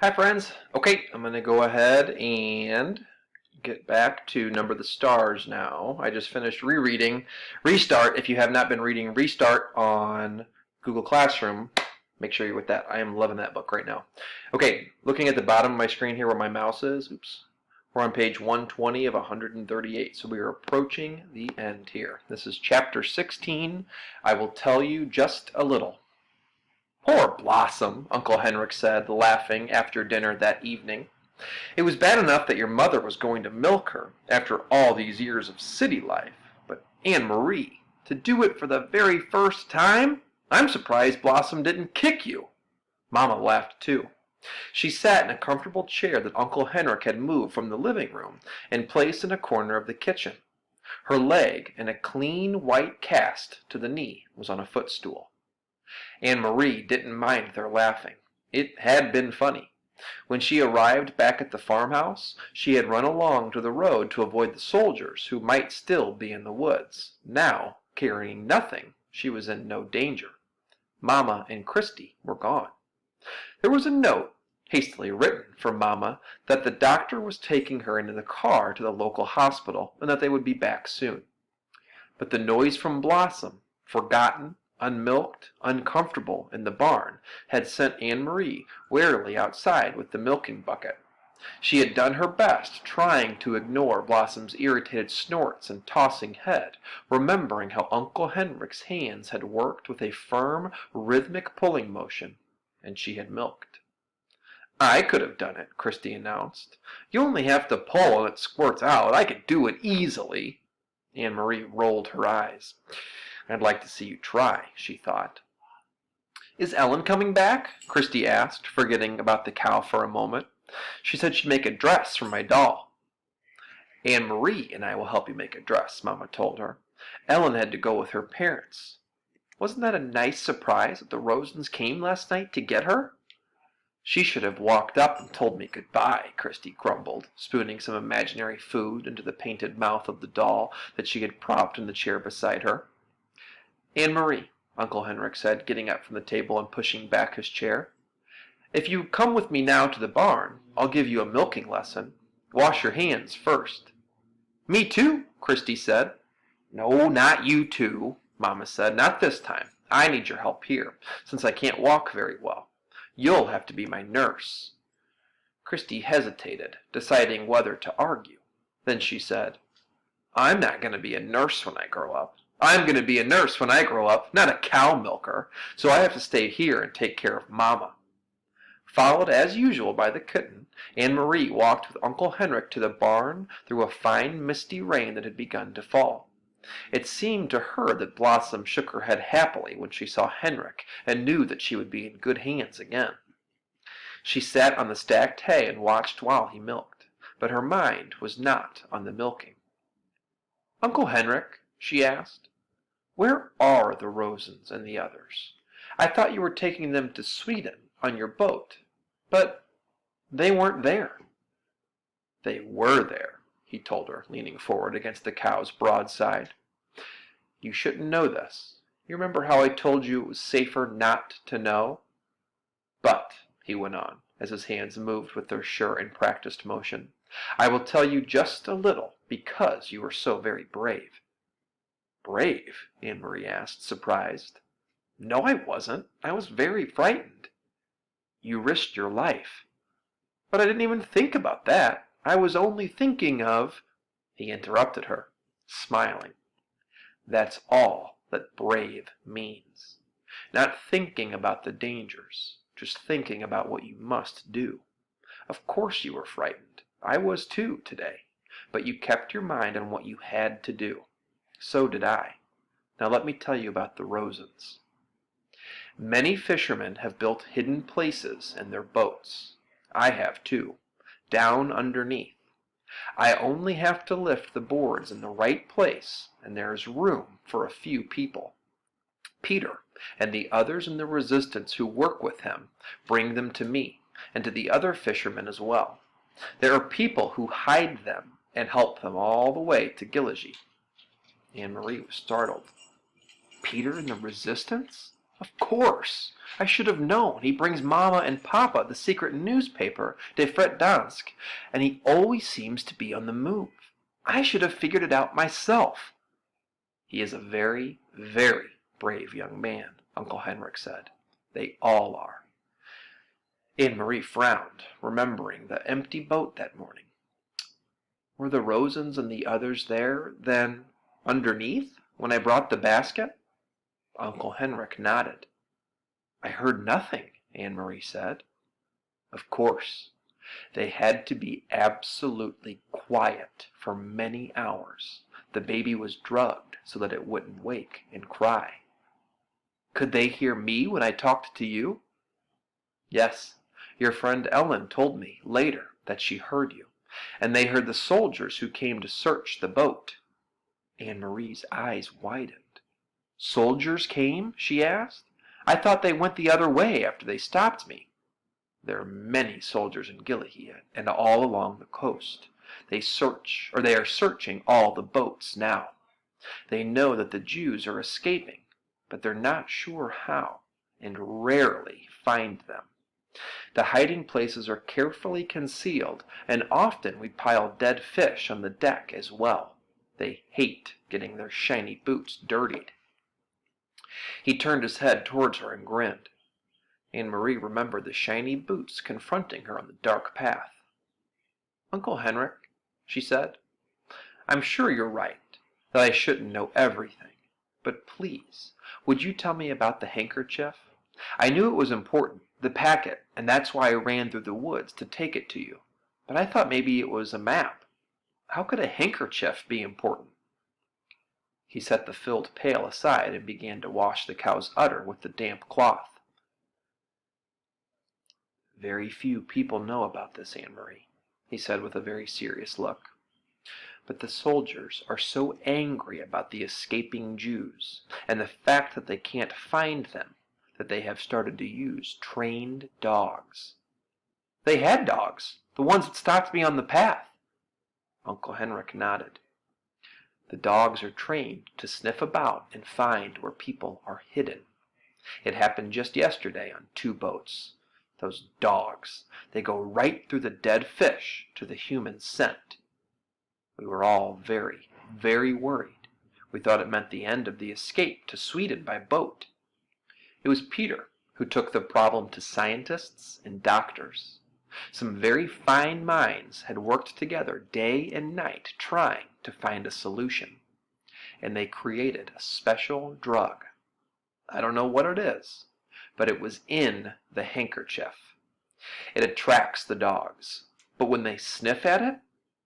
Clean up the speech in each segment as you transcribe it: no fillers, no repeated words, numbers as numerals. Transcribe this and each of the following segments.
Hi friends. Okay, I'm going to go ahead and get back to Number the Stars now. I just finished rereading Restart. If you have not been reading Restart on Google Classroom, make sure you're with that. I am loving that book right now. Okay, looking at the bottom of my screen here where my mouse is, we're on page 120 of 138, so we are approaching the end here. This is chapter 16. I will tell you just a little. Poor Blossom, Uncle Henrik said, laughing after dinner that evening. It was bad enough that your mother was going to milk her after all these years of city life, but Anne-Marie, to do it for the very first time? I'm surprised Blossom didn't kick you. Mama laughed too. She sat in a comfortable chair that Uncle Henrik had moved from the living room and placed in a corner of the kitchen. Her leg, in a clean white cast to the knee, was on a footstool. Anne-Marie didn't mind their laughing. It had been funny. When she arrived back at the farmhouse, she had run along to the road to avoid the soldiers who might still be in the woods. Now, carrying nothing, she was in no danger. Mama and Christy were gone. There was a note, hastily written for Mama, that the doctor was taking her into the car to the local hospital and that they would be back soon. But the noise from Blossom, forgotten, unmilked, uncomfortable in the barn, had sent Anne-Marie warily outside with the milking bucket. She had done her best, trying to ignore Blossom's irritated snorts and tossing head, remembering how Uncle Henrik's hands had worked with a firm, rhythmic pulling motion, and she had milked. I could have done it, Christy announced. You only have to pull and it squirts out. I could do it easily. Anne-Marie rolled her eyes. I'd like to see you try, she thought. Is Ellen coming back? Christy asked, forgetting about the cow for a moment. She said she'd make a dress for my doll. Anne-Marie and I will help you make a dress, Mama told her. Ellen had to go with her parents. Wasn't that a nice surprise that the Rosens came last night to get her? She should have walked up and told me goodbye, Christy grumbled, spooning some imaginary food into the painted mouth of the doll that she had propped in the chair beside her. Anne-Marie, Uncle Henrik said, getting up from the table and pushing back his chair. If you come with me now to the barn, I'll give you a milking lesson. Wash your hands first. Me too, Christy said. No, not you too, Mama said. Not this time. I need your help here, since I can't walk very well. You'll have to be my nurse. Christy hesitated, deciding whether to argue. Then she said, I'm not going to be a nurse when I grow up. I'm going to be a nurse when I grow up, not a cow milker, so I have to stay here and take care of Mama. Followed as usual by the kitten, Anne-Marie walked with Uncle Henrik to the barn through a fine misty rain that had begun to fall. It seemed to her that Blossom shook her head happily when she saw Henrik and knew that she would be in good hands again. She sat on the stacked hay and watched while he milked, but her mind was not on the milking. Uncle Henrik, she asked, where are the Rosens and the others? I thought you were taking them to Sweden on your boat, but they weren't there. They were there, he told her, leaning forward against the cow's broadside. You shouldn't know this. You remember how I told you it was safer not to know? But, he went on, as his hands moved with their sure and practiced motion, I will tell you just a little because you are so very brave. Brave? Anne-Marie asked, surprised. No, I wasn't. I was very frightened. You risked your life. But I didn't even think about that. I was only thinking of... He interrupted her, smiling. That's all that brave means. Not thinking about the dangers, just thinking about what you must do. Of course you were frightened. I was too today. But you kept your mind on what you had to do. So did I. Now let me tell you about the Rosens. Many fishermen have built hidden places in their boats. I have too, down underneath. I only have to lift the boards in the right place, and there is room for a few people. Peter and the others in the Resistance who work with him bring them to me, and to the other fishermen as well. There are people who hide them and help them all the way to Gilligy. Anne-Marie was startled. Peter and the Resistance? Of course. I should have known. He brings Mama and Papa the secret newspaper, De Fret Dansk, and he always seems to be on the move. I should have figured it out myself. He is a very, very brave young man, Uncle Henrik said. They all are. Anne-Marie frowned, remembering the empty boat that morning. Were the Rosens and the others there, then, underneath, when I brought the basket? Uncle Henrik nodded. I heard nothing, Anne-Marie said. Of course, they had to be absolutely quiet for many hours. The baby was drugged so that it wouldn't wake and cry. Could they hear me when I talked to you? Yes, your friend Ellen told me later that she heard you, and they heard the soldiers who came to search the boat. Anne-Marie's eyes widened. Soldiers came? She asked. I thought they went the other way after they stopped me. There are many soldiers in Gilead and all along the coast. They are searching all the boats now. They know that the Jews are escaping, but they're not sure how, and rarely find them. The hiding places are carefully concealed, and often we pile dead fish on the deck as well. They hate getting their shiny boots dirtied. He turned his head towards her and grinned. Anne-Marie remembered the shiny boots confronting her on the dark path. Uncle Henrik, she said, I'm sure you're right, that I shouldn't know everything. But please, would you tell me about the handkerchief? I knew it was important, the packet, and that's why I ran through the woods to take it to you. But I thought maybe it was a map. How could a handkerchief be important? He set the filled pail aside and began to wash the cow's udder with the damp cloth. Very few people know about this, Anne-Marie, he said with a very serious look. But the soldiers are so angry about the escaping Jews and the fact that they can't find them that they have started to use trained dogs. They had dogs, the ones that stopped me on the path. Uncle Henrik nodded. The dogs are trained to sniff about and find where people are hidden. It happened just yesterday on 2 boats. Those dogs, they go right through the dead fish to the human scent. We were all very, very worried. We thought it meant the end of the escape to Sweden by boat. It was Peter who took the problem to scientists and doctors. Some very fine minds had worked together day and night trying to find a solution, and they created a special drug. I don't know what it is, but it was in the handkerchief. It attracts the dogs, but when they sniff at it,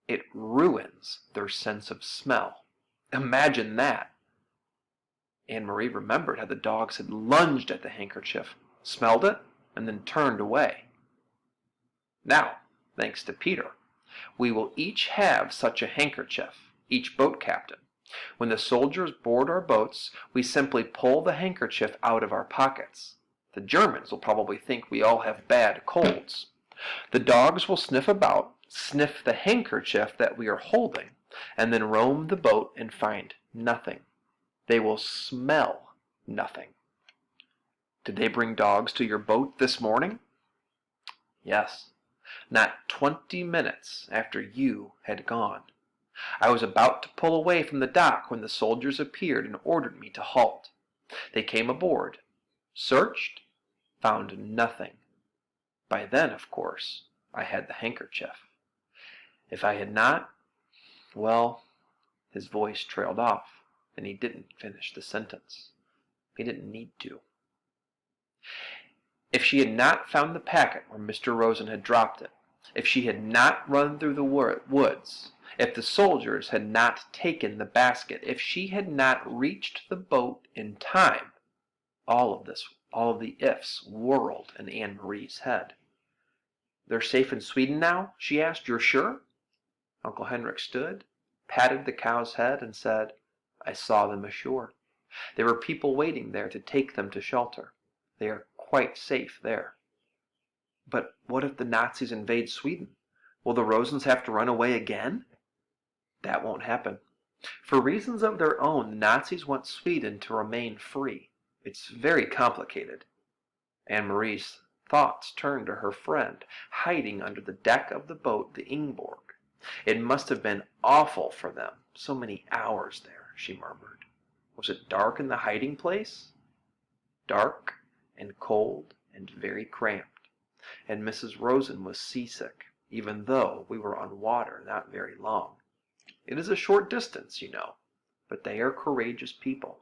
it ruins their sense of smell. Imagine that. Anne-Marie remembered how the dogs had lunged at the handkerchief, smelled it, and then turned away. Now, thanks to Peter, we will each have such a handkerchief, each boat captain. When the soldiers board our boats, we simply pull the handkerchief out of our pockets. The Germans will probably think we all have bad colds. The dogs will sniff about, sniff the handkerchief that we are holding, and then roam the boat and find nothing. They will smell nothing. Did they bring dogs to your boat this morning? Yes, not 20 minutes after you had gone. I was about to pull away from the dock when the soldiers appeared and ordered me to halt. They came aboard, searched, found nothing. By then, of course, I had the handkerchief. If I had not, well, his voice trailed off, and he didn't finish the sentence. He didn't need to. If she had not found the packet where Mr. Rosen had dropped it, if she had not run through the woods, if the soldiers had not taken the basket, if she had not reached the boat in time, all of the ifs whirled in Anne-Marie's head. They're safe in Sweden now? She asked. You're sure? Uncle Henrik stood, patted the cow's head, and said, I saw them ashore. There were people waiting there to take them to shelter. They are quite safe there. But what if the Nazis invade Sweden? Will the Rosens have to run away again? That won't happen. For reasons of their own, the Nazis want Sweden to remain free. It's very complicated. Anne-Marie's thoughts turned to her friend, hiding under the deck of the boat, the Ingeborg. It must have been awful for them, so many hours there, she murmured. Was it dark in the hiding place? Dark and cold and very cramped, and Mrs. Rosen was seasick, even though we were on water not very long. It is a short distance, you know, but they are courageous people,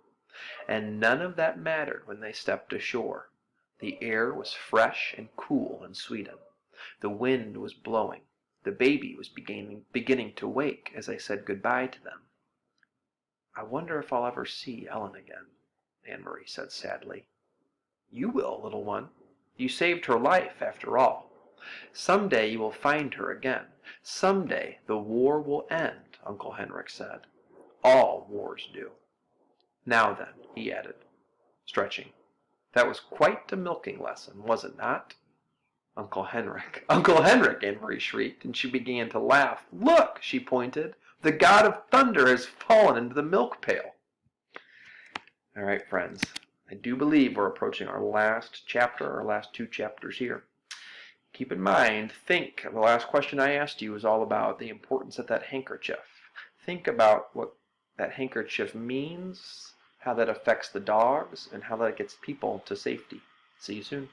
and none of that mattered when they stepped ashore. The air was fresh and cool in Sweden. The wind was blowing. The baby was beginning to wake as I said goodbye to them. I wonder if I'll ever see Ellen again, Anne-Marie said sadly. You will, little one. You saved her life, after all. Some day you will find her again. Some day the war will end, Uncle Henrik said. All wars do. Now then, he added, stretching, that was quite a milking lesson, was it not? Uncle Henrik, Uncle Henrik, Anne-Marie shrieked, and she began to laugh. Look, she pointed, the god of thunder has fallen into the milk pail. All right, friends, I do believe we're approaching our last chapter, our last 2 chapters here. Keep in mind, think, the last question I asked you was all about the importance of that handkerchief. Think about what that handkerchief means, how that affects the dogs, and how that gets people to safety. See you soon.